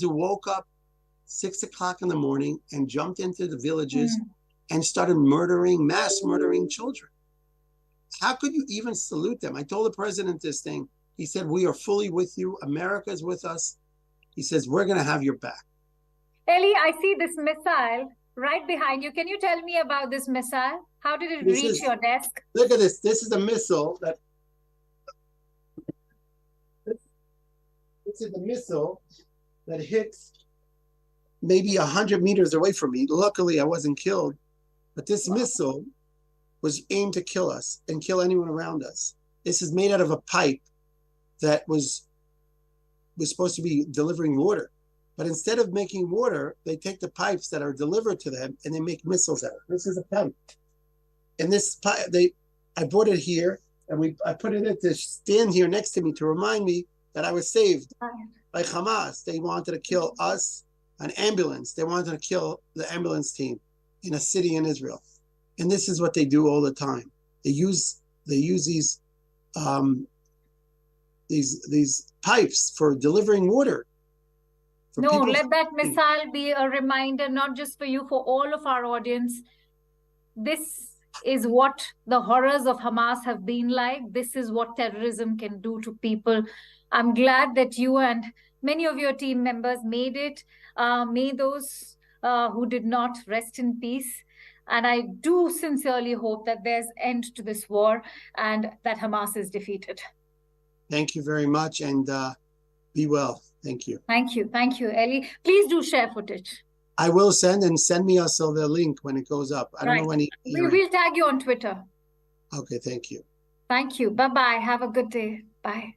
who woke up 6 o'clock in the morning and jumped into the villages and started mass murdering children. How could you even salute them? I told the president this thing. He said, we are fully with you. America is with us. He says, we're going to have your back. Eli, I see this missile right behind you. Can you tell me about this missile? How did it reach your desk? Look at this. This is a missile that. This is a missile that hits maybe 100 meters away from me. Luckily, I wasn't killed. But this missile was aimed to kill us and kill anyone around us. This is made out of a pipe that was supposed to be delivering water. But instead of making water, they take the pipes that are delivered to them and they make missiles out of it. This is a pipe. And this pipe, I brought it here and I put it to stand here next to me to remind me that I was saved by Hamas. They wanted to kill us, an ambulance. They wanted to kill the ambulance team in a city in Israel. And this is what they do all the time. They use these pipes for delivering water. No, let that missile be a reminder, not just for you, for all of our audience. This is what the horrors of Hamas have been like. This is what terrorism can do to people. I'm glad that you and many of your team members made it. May those who did not rest in peace. And I do sincerely hope that there's an end to this war and that Hamas is defeated. Thank you very much, and be well. Thank you. Thank you. Thank you, Eli. Please do share footage. I will send me also the link when it goes up. I don't know when we'll tag you on Twitter. Okay, thank you. Thank you. Bye-bye. Have a good day. Bye.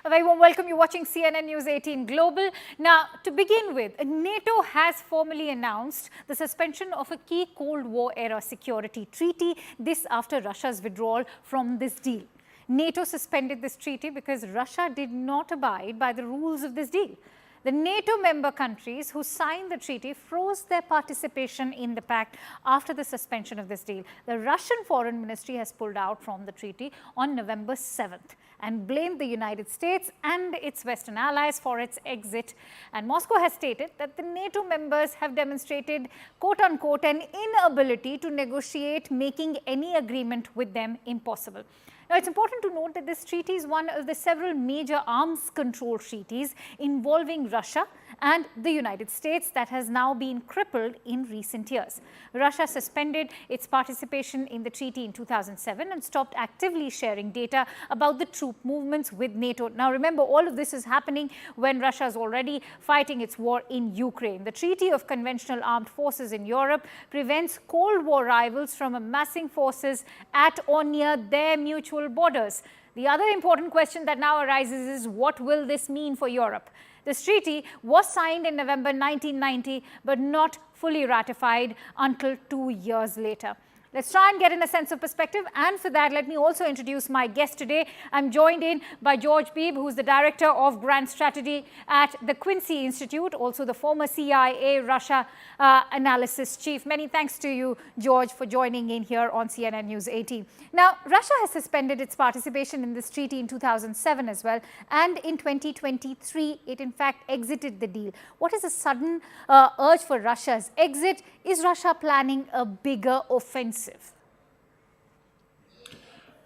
A very warm welcome. You're watching CNN News 18 Global. Now, to begin with, NATO has formally announced the suspension of a key Cold War era security treaty, this after Russia's withdrawal from this deal. NATO suspended this treaty because Russia did not abide by the rules of this deal. The NATO member countries who signed the treaty froze their participation in the pact after the suspension of this deal. The Russian Foreign Ministry has pulled out from the treaty on November 7th and blamed the United States and its Western allies for its exit. And Moscow has stated that the NATO members have demonstrated, quote-unquote, an inability to negotiate, making any agreement with them impossible. Now, it's important to note that this treaty is one of the several major arms control treaties involving Russia and the United States that has now been crippled in recent years. Russia suspended its participation in the treaty in 2007 and stopped actively sharing data about the troop movements with NATO. Now, remember, all of this is happening when Russia is already fighting its war in Ukraine. The Treaty of Conventional Armed Forces in Europe prevents Cold War rivals from amassing forces at or near their mutual borders. The other important question that now arises is, what will this mean for Europe? This treaty was signed in November 1990, but not fully ratified until 2 years later. Let's try and get in a sense of perspective, and for that, let me also introduce my guest today. I'm joined in by George Beebe, who's the Director of Grand Strategy at the Quincy Institute, also the former CIA Russia Analysis Chief. Many thanks to you, George, for joining in here on CNN News 18. Now, Russia has suspended its participation in this treaty in 2007 as well, and in 2023, it in fact exited the deal. What is the sudden urge for Russia's exit? Is Russia planning a bigger offensive?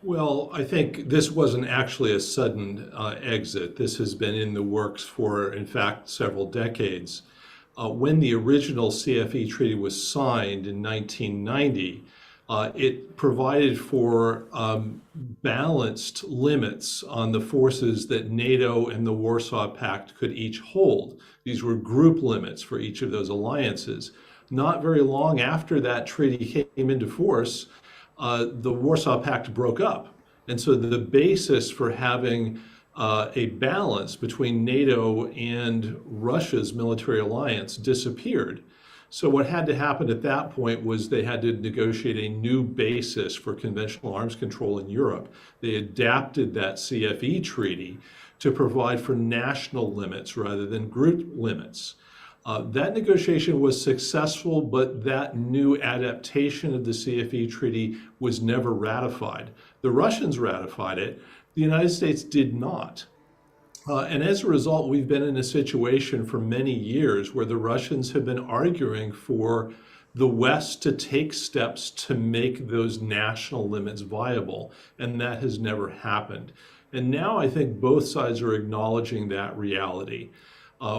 Well, I think this wasn't actually a sudden exit. This has been in the works for, in fact, several decades. When the original CFE treaty was signed in 1990, it provided for balanced limits on the forces that NATO and the Warsaw Pact could each hold. These were group limits for each of those alliances. Not very long after that treaty came into force, the Warsaw Pact broke up. And so the basis for having a balance between NATO and Russia's military alliance disappeared. So what had to happen at that point was they had to negotiate a new basis for conventional arms control in Europe. They adapted that CFE treaty to provide for national limits rather than group limits. That negotiation was successful, but that new adaptation of the CFE treaty was never ratified. The Russians ratified it. The United States did not. And as a result, we've been in a situation for many years where the Russians have been arguing for the West to take steps to make those national limits viable, and that has never happened. And now I think both sides are acknowledging that reality.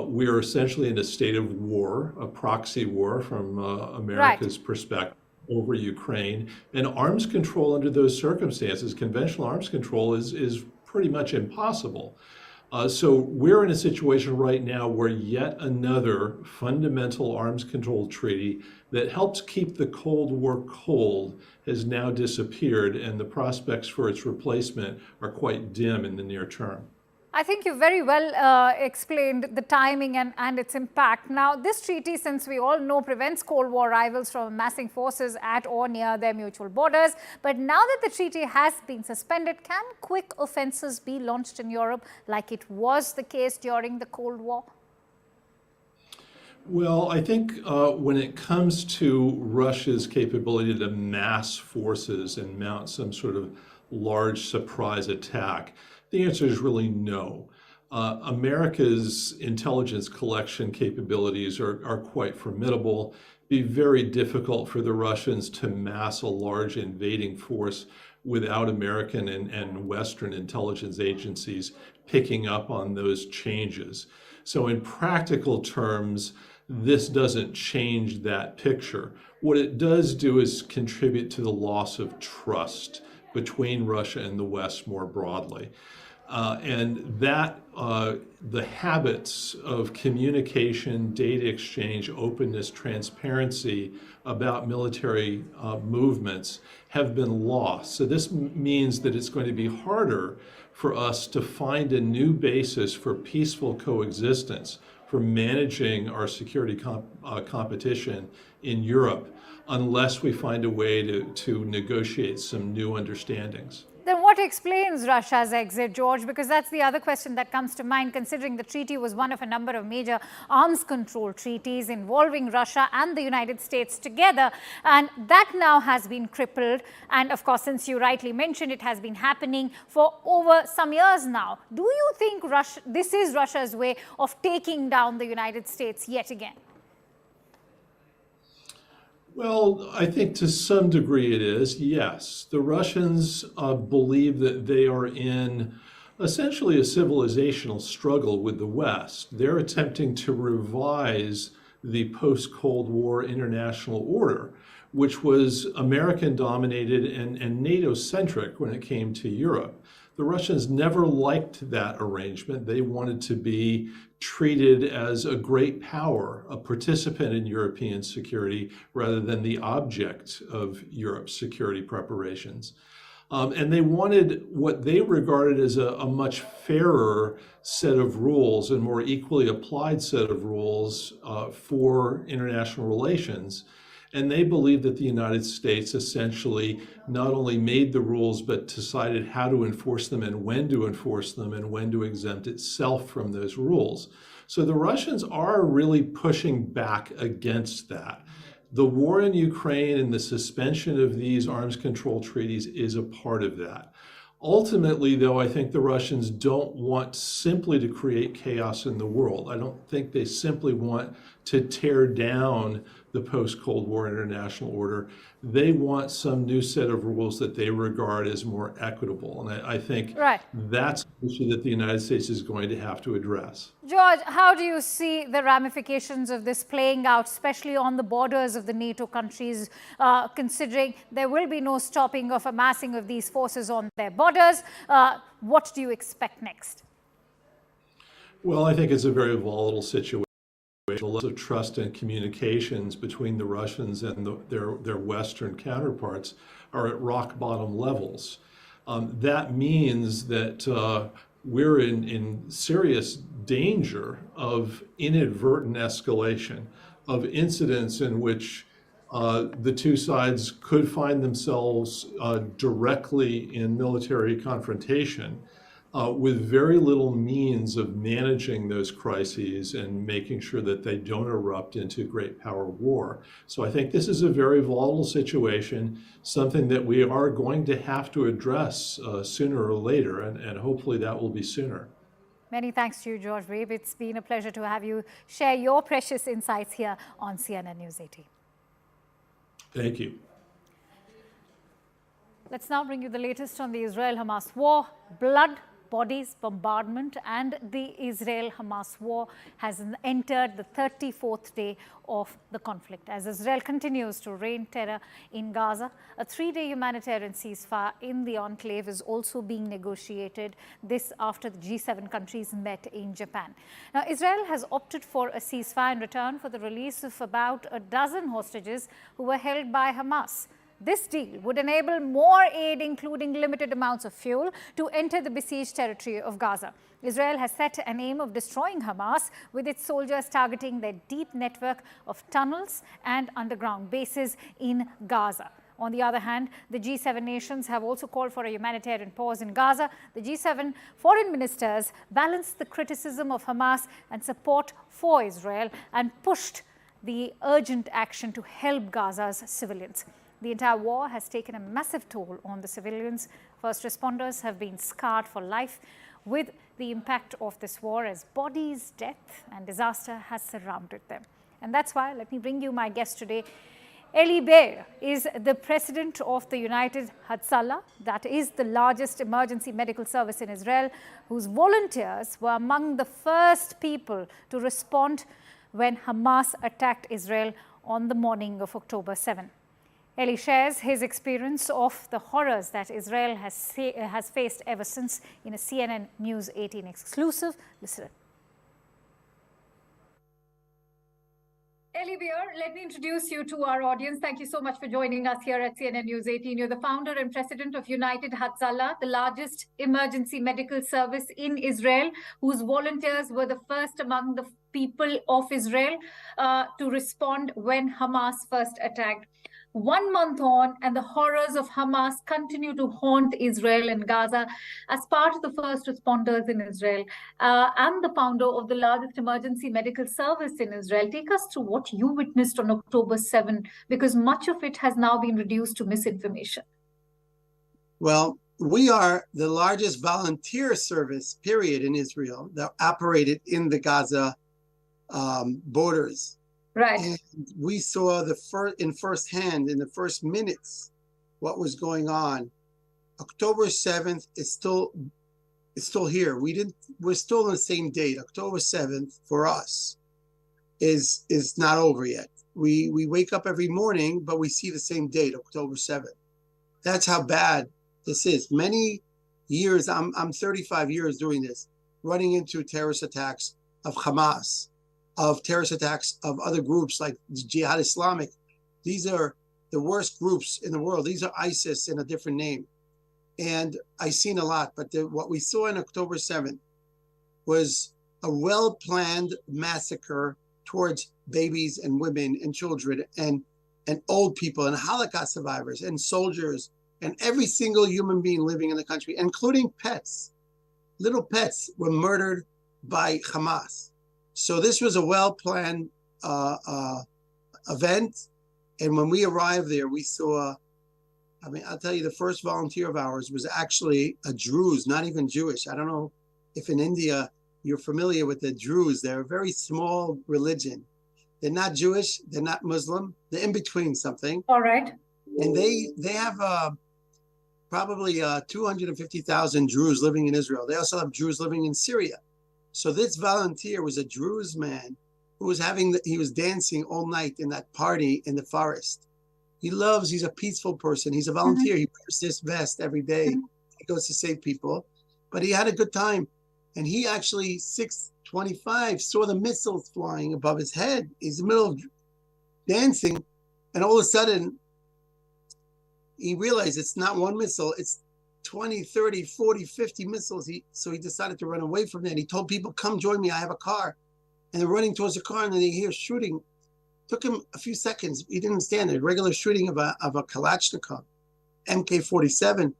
We are essentially in a state of war, a proxy war from America's perspective over Ukraine, and arms control under those circumstances, conventional arms control is pretty much impossible. So we're in a situation right now where yet another fundamental arms control treaty that helps keep the Cold War cold has now disappeared, and the prospects for its replacement are quite dim in the near term. I think you very well explained the timing and its impact. Now, this treaty, since we all know, prevents Cold War rivals from amassing forces at or near their mutual borders. But now that the treaty has been suspended, can quick offenses be launched in Europe like it was the case during the Cold War? Well, I think when it comes to Russia's capability to mass forces and mount some sort of large surprise attack, the answer is really no. America's intelligence collection capabilities are quite formidable. It'd be very difficult for the Russians to mass a large invading force without American and Western intelligence agencies picking up on those changes. So in practical terms, this doesn't change that picture. What it does do is contribute to the loss of trust between Russia and the West more broadly. And that the habits of communication, data exchange, openness, transparency about military movements have been lost. So this means that it's going to be harder for us to find a new basis for peaceful coexistence, for managing our security competition in Europe, unless we find a way to negotiate some new understandings. Then what explains Russia's exit, George? Because that's the other question that comes to mind, considering the treaty was one of a number of major arms control treaties involving Russia and the United States together. And that now has been crippled. And of course, since you rightly mentioned, it has been happening for over some years now. Do you think this is Russia's way of taking down the United States yet again? Well, I think to some degree it is, yes. The Russians believe that they are in essentially a civilizational struggle with the West. They're attempting to revise the post-Cold War international order, which was American-dominated and NATO-centric when it came to Europe. The Russians never liked that arrangement. They wanted to be treated as a great power, a participant in European security, rather than the object of Europe's security preparations. And they wanted what they regarded as a much fairer set of rules and more equally applied set of rules for international relations. And they believed that the United States essentially not only made the rules, but decided how to enforce them and when to enforce them and when to exempt itself from those rules. So the Russians are really pushing back against that. The war in Ukraine and the suspension of these arms control treaties is a part of that. Ultimately, though, I think the Russians don't want simply to create chaos in the world. I don't think they simply want to tear down the post-Cold War international order. They want some new set of rules that they regard as more equitable. And I think that's an issue that the United States is going to have to address. George, how do you see the ramifications of this playing out, especially on the borders of the NATO countries, considering there will be no stopping of amassing of these forces on their borders? What do you expect next? Well, I think it's a very volatile situation. The loss of trust and communications between the Russians and their Western counterparts are at rock bottom levels. That means that we're in serious danger of inadvertent escalation, of incidents in which the two sides could find themselves directly in military confrontation. with very little means of managing those crises and making sure that they don't erupt into great power war. So I think this is a very volatile situation, something that we are going to have to address sooner or later, and hopefully that will be sooner. Many thanks to you, George Rabe. It's been a pleasure to have you share your precious insights here on CNN News 18. Thank you. Let's now bring you the latest on the Israel-Hamas war. Blood, bodies, bombardment, and the Israel-Hamas war has entered the 34th day of the conflict. As Israel continues to rain terror in Gaza, a 3-day humanitarian ceasefire in the enclave is also being negotiated, this after the G7 countries met in Japan. Now, Israel has opted for a ceasefire in return for the release of about a dozen hostages who were held by Hamas. This deal would enable more aid, including limited amounts of fuel, to enter the besieged territory of Gaza. Israel has set an aim of destroying Hamas, with its soldiers targeting their deep network of tunnels and underground bases in Gaza. On the other hand, the G7 nations have also called for a humanitarian pause in Gaza. The G7 foreign ministers balanced the criticism of Hamas and support for Israel and pushed the urgent action to help Gaza's civilians. The entire war has taken a massive toll on the civilians. First responders have been scarred for life with the impact of this war, as bodies, death, and disaster has surrounded them. And that's why, let me bring you my guest today. Eli Bear is the president of the United Hatzalah, that is the largest emergency medical service in Israel, whose volunteers were among the first people to respond when Hamas attacked Israel on the morning of October 7. Eli shares his experience of the horrors that Israel has faced ever since in a CNN News 18 exclusive. Listen. Eli Bear, let me introduce you to our audience. Thank you so much for joining us here at CNN News 18. You're the founder and president of United Hatzalah, the largest emergency medical service in Israel, whose volunteers were the first among the people of Israel to respond when Hamas first attacked. 1 month on, and the horrors of Hamas continue to haunt Israel and Gaza. As part of the first responders in Israel and the founder of the largest emergency medical service in Israel, take us through what you witnessed on October 7, because much of it has now been reduced to misinformation. Well, we are the largest volunteer service, period, in Israel that operated in the Gaza borders. Right. And we saw in firsthand, in the first minutes, what was going on. October 7th is still here. We're still on the same date. October 7th for us is not over yet. We wake up every morning, but we see the same date, October 7th. That's how bad this is. Many years, I'm 35 years doing this, running into terrorist attacks of Hamas, of terrorist attacks of other groups like Jihad Islamic. These are the worst groups in the world. These are ISIS in a different name. And I've seen a lot, but what we saw on October 7th was a well-planned massacre towards babies and women and children and old people and Holocaust survivors and soldiers and every single human being living in the country, including pets. Little pets were murdered by Hamas. So this was a well-planned event. And when we arrived there, we saw, I'll tell you, the first volunteer of ours was actually a Druze, not even Jewish. I don't know if in India you're familiar with the Druze. They're a very small religion. They're not Jewish. They're not Muslim. They're in between something. All right. And they have probably 250,000 Druze living in Israel. They also have Druze living in Syria. So this volunteer was a Druze man who was he was dancing all night in that party in the forest. He's a peaceful person. He's a volunteer. Mm-hmm. He wears this vest every day. Mm-hmm. He goes to save people, but he had a good time. And he actually, 6:25, saw the missiles flying above his head. He's in the middle of dancing. And all of a sudden, he realized it's not one missile, it's 20, 30, 40, 50 missiles. So he decided to run away from that. He told people, come join me, I have a car. And they're running towards the car, and then they hear shooting. Took him a few seconds. He didn't understand it. Regular shooting of a Kalashnikov, MK-47. And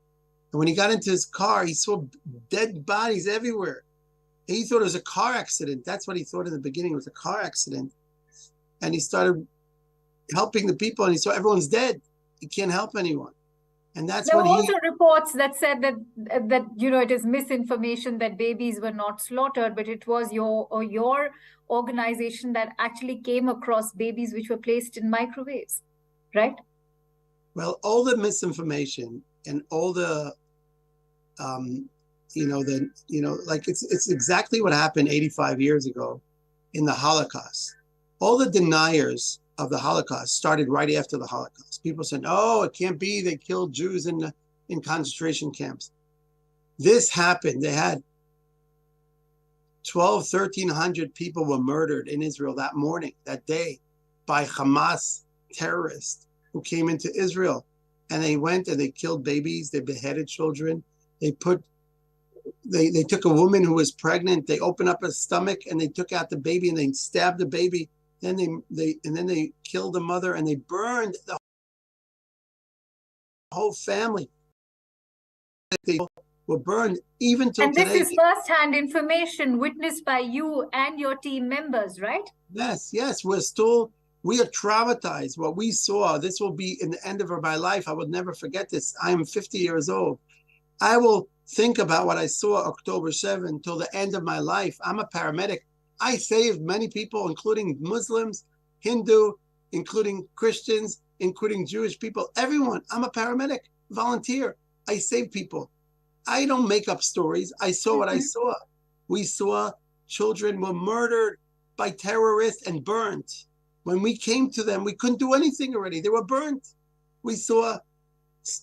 And when he got into his car, he saw dead bodies everywhere. And he thought it was a car accident. That's what he thought in the beginning. It was a car accident. And he started helping the people, and he saw everyone's dead. He can't help anyone. And that's there when were also reports that said that it is misinformation that babies were not slaughtered, but it was your organization that actually came across babies which were placed in microwaves, right? Well, all the misinformation and all the like it's exactly what happened 85 years ago in the Holocaust. All the deniers of the Holocaust started right after the Holocaust. People said, "Oh, it can't be. They killed Jews in concentration camps." This happened. They had 1,300 people were murdered in Israel that morning, that day, by Hamas terrorists who came into Israel. And they went and they killed babies. They beheaded children. They took a woman who was pregnant. They opened up her stomach and they took out the baby and they stabbed the baby. Then they killed the mother and they burned the whole family. They were burned even till today. And this is first-hand information witnessed by you and your team members, right? Yes. We are traumatized. What we saw, this will be in the end of my life. I will never forget this. I am 50 years old. I will think about what I saw October 7 till the end of my life. I'm a paramedic. I saved many people, including Muslims, Hindu, including Christians, including Jewish people, everyone. I'm a paramedic, volunteer. I save people. I don't make up stories. I saw what I saw. We saw children were murdered by terrorists and burnt. When we came to them, we couldn't do anything already. They were burnt. We saw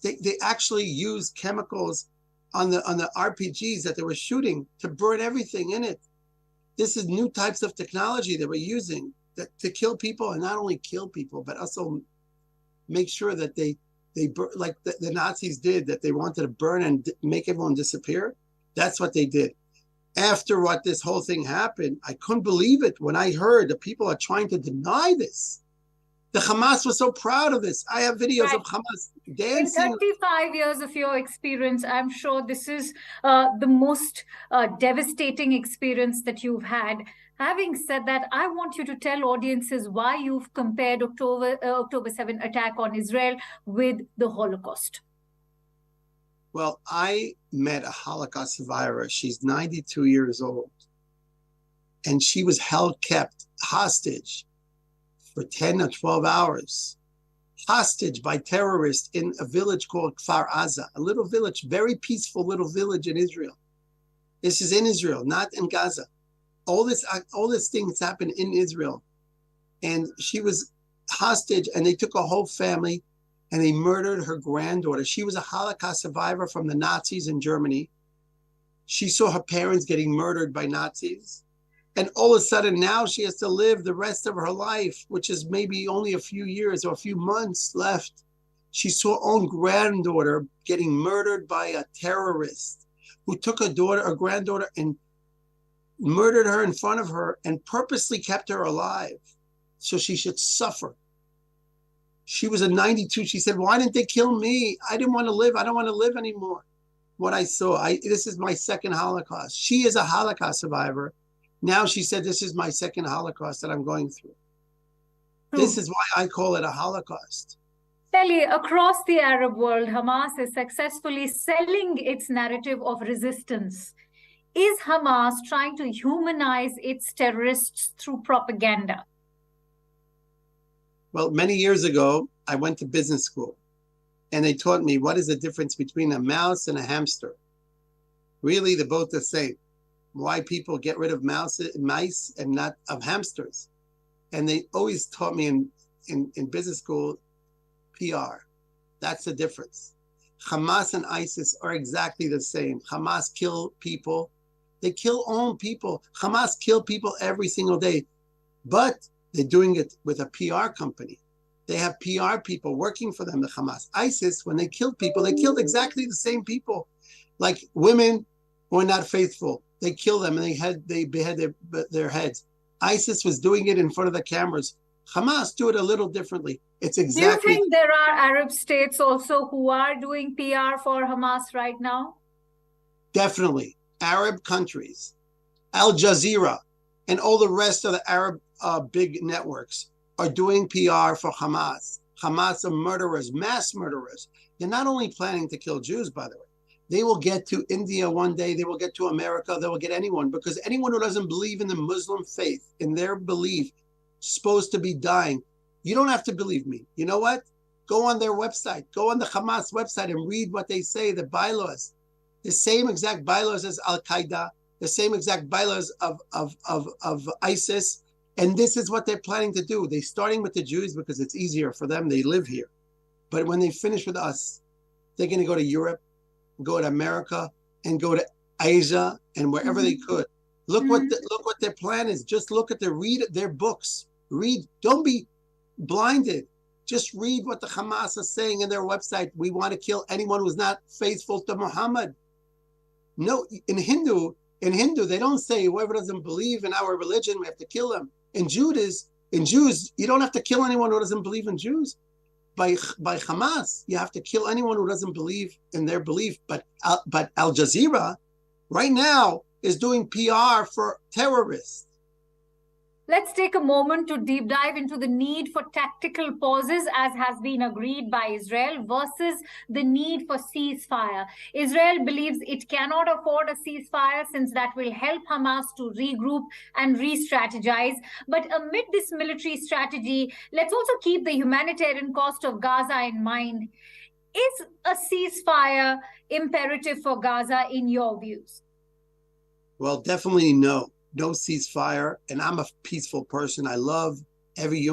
they actually used chemicals on the RPGs that they were shooting to burn everything in it. This is new types of technology that we're using to kill people, and not only kill people, but also make sure that they like the Nazis did, that they wanted to burn and make everyone disappear. That's what they did. After what this whole thing happened, I couldn't believe it when I heard that people are trying to deny this. The Hamas was so proud of this. I have videos of Hamas dancing. In 35 years of your experience, I'm sure this is the most devastating experience that you've had. Having said that, I want you to tell audiences why you've compared October 7 attack on Israel with the Holocaust. Well, I met a Holocaust survivor. She's 92 years old. And she was kept hostage for 10 or 12 hours, hostage by terrorists in a village called Kfar Aza, a little village, very peaceful little village in Israel. This is in Israel, not in Gaza. All this things happened in Israel. And she was hostage, and they took a whole family and they murdered her granddaughter. She was a Holocaust survivor from the Nazis in Germany. She saw her parents getting murdered by Nazis. And all of a sudden now she has to live the rest of her life, which is maybe only a few years or a few months left. She saw her own granddaughter getting murdered by a terrorist who took her granddaughter, and murdered her in front of her and purposely kept her alive so she should suffer. She was a 92. She said, "Why didn't they kill me? I didn't want to live. I don't want to live anymore." What I saw, this is my second Holocaust. She is a Holocaust survivor. Now she said, "This is my second Holocaust that I'm going through." This is why I call it a Holocaust. Sally, across the Arab world, Hamas is successfully selling its narrative of resistance. Is Hamas trying to humanize its terrorists through propaganda? Well, many years ago, I went to business school, and they taught me what is the difference between a mouse and a hamster. Really, they're both the same. Why people get rid of mice and not of hamsters. And they always taught me in business school, PR. That's the difference. Hamas and ISIS are exactly the same. Hamas kill people. They kill own people. Hamas kill people every single day. But they're doing it with a PR company. They have PR people working for them, the Hamas. ISIS, when they killed people, they killed exactly the same people. Like women who are not faithful. They kill them and they behead their heads. ISIS was doing it in front of the cameras. Hamas do it a little differently. It's Do you exactly, think there are Arab states also who are doing PR for Hamas right now? definitely Arab countries, Al Jazeera, and all the rest of the Arab big networks are doing PR for Hamas. Hamas are murderers, mass murderers. They're not only planning to kill Jews, by the way. They will get to India one day. They will get to America. They will get anyone, because anyone who doesn't believe in the Muslim faith, in their belief, supposed to be dying. You don't have to believe me. You know what? Go on their website. Go on the Hamas website and read what they say, the bylaws. The same exact bylaws as Al-Qaeda, the same exact bylaws of ISIS. And this is what they're planning to do. They're starting with the Jews because it's easier for them. They live here. But when they finish with us, they're going to go to Europe, go to America, and go to Asia, and wherever they could. Look what their plan is. Just look at read their books. Read. Don't be blinded. Just read what the Hamas is saying in their website. We want to kill anyone who's not faithful to Muhammad. No, in Hindu, they don't say whoever doesn't believe in our religion, we have to kill them. In Jews, you don't have to kill anyone who doesn't believe in Jews. By Hamas, you have to kill anyone who doesn't believe in their belief. But Al Jazeera, right now, is doing PR for terrorists. Let's take a moment to deep dive into the need for tactical pauses, as has been agreed by Israel, versus the need for ceasefire. Israel believes it cannot afford a ceasefire since that will help Hamas to regroup and re-strategize. But amid this military strategy, let's also keep the humanitarian cost of Gaza in mind. Is a ceasefire imperative for Gaza in your views? Well, definitely no ceasefire. And I'm a peaceful person. I love every human